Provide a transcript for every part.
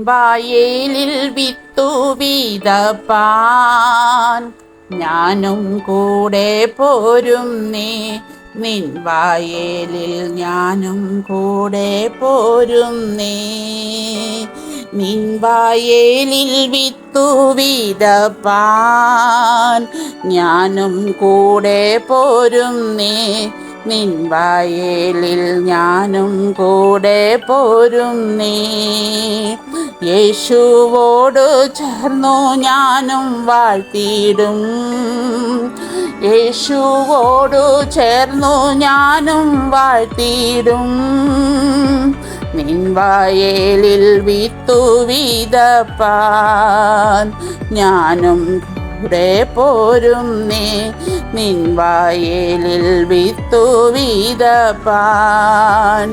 വയലിൽ വിത്തു വിതപ്പാൻ ഞാനും കൂടെ പോരും നിൻ വയലിൽ ഞാനും കൂടെ പോരും നിൻ വയലിൽ വിത്തു വിതപ്പാൻ ഞാനും കൂടെ പോരും നിൻ വയലിൽ ഞാനും കൂടെ പോരും യേശുവോട് ചേർന്നു ഞാനും വാഴ്ത്തിയിടും യേശുവോടു ചേർന്നു ഞാനും വാഴ്ത്തിയിടും നിൻ വയലിൽ വിത്തു വിതപ്പാൻ ഞാനും കൂടെ പോരും നിൻ വയലിൽ വിത്തു വിതപ്പാൻ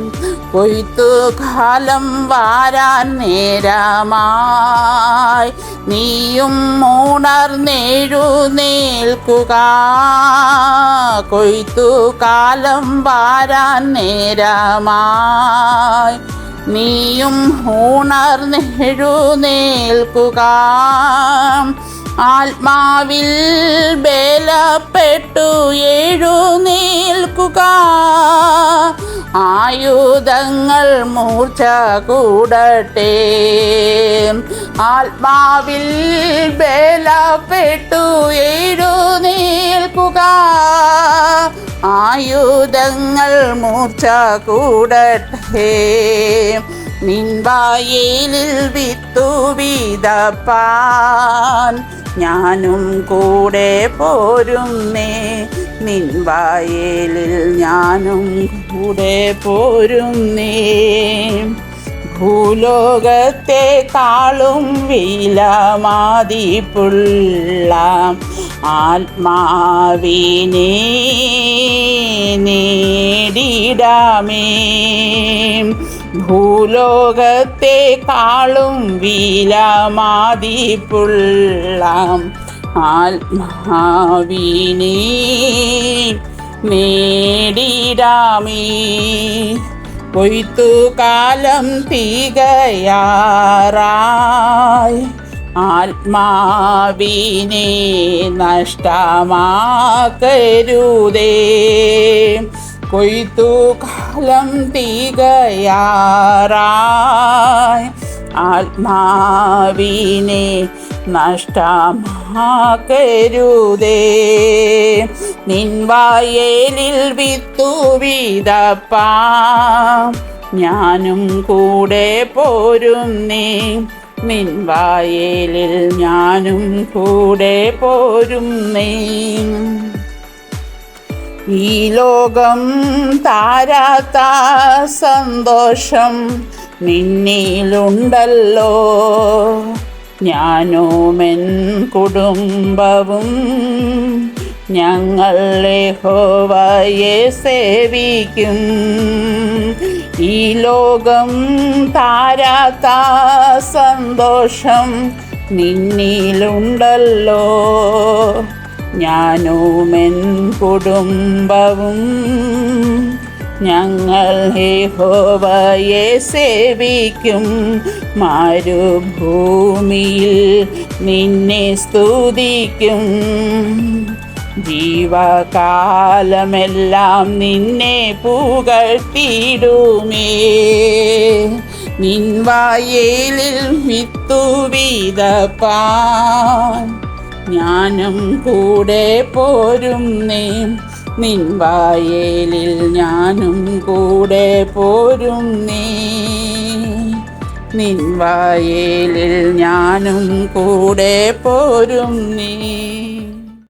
കൊയ്ത്തുകാലം വാരാൻ നേരമായി നീയും ഉണർന്നെഴുന്നേൽക്കുക കൊയ്ത്തുകാലം വാരാൻ നേരമായി നീയും ഉണർന്നെഴുന്നേൽക്കുക ആത്മാവിൽ ബലപ്പെട്ടു എഴുന്നേൽക്കുക ആയുധങ്ങൾ മൂർച്ച കൂടട്ടെ ആത്മാവിൽ ബലപ്പെട്ടു എഴുന്നേൽക്കുക ആയുധങ്ങൾ മൂർച്ച കൂടട്ടെ നിൻ വയലിൽ വിത്തു വിതപ്പാൻ ഞാനും കൂടെ പോരും നിൻ വയലിൽ ഞാനും കൂടെ പോരും ഭൂലോകത്തെക്കാളും വിലമതിപ്പുള്ള ആത്മാവിനെ നേടിടാമേ ഭൂലോകത്തെക്കാളും വിലമതിപ്പുള്ള ആത്മാവിനെ നേടിടാമേ കൊയ്ത്തുകാലം തികയാറായി ആത്മാവിനെ നഷ്ടമാക്കരുതേ കൊയ്ത്തുകാലം തികയാറായി ആത്മാവിനെ നഷ്ടമാക്കരുതേ നിൻ വയലിൽ വിത്തു വിതപ്പാൻ ഞാനും കൂടെ പോരും നിൻ വയലിൽ ഞാനും കൂടെ പോരും ഈ ലോകം താരാത്ത സന്തോഷം നിന്നിലുണ്ടല്ലോ ഞാനുമെൻ കുടുംബവും ഞങ്ങൾ യഹോവയെ സേവിക്കും ഈ ലോകം താരാത്ത സന്തോഷം നിന്നിലുണ്ടല്ലോ ഞാനുമെൻ കുടുംബവും ഞങ്ങൾ യഹോവയെ സേവിക്കും മരുഭൂമിയിൽ നിന്നെ സ്തുതിക്കും ജീവകാലമെല്ലാം നിന്നെ പുകഴ്ത്തിടുമേ നിൻ വയലിൽ വിത്തു വിതപ്പാൻ ഞാനും കൂടെ പോരും നിൻ വയലിൽ ഞാനും കൂടെ പോരും നിൻ വയലിൽ ഞാനും കൂടെ പോരും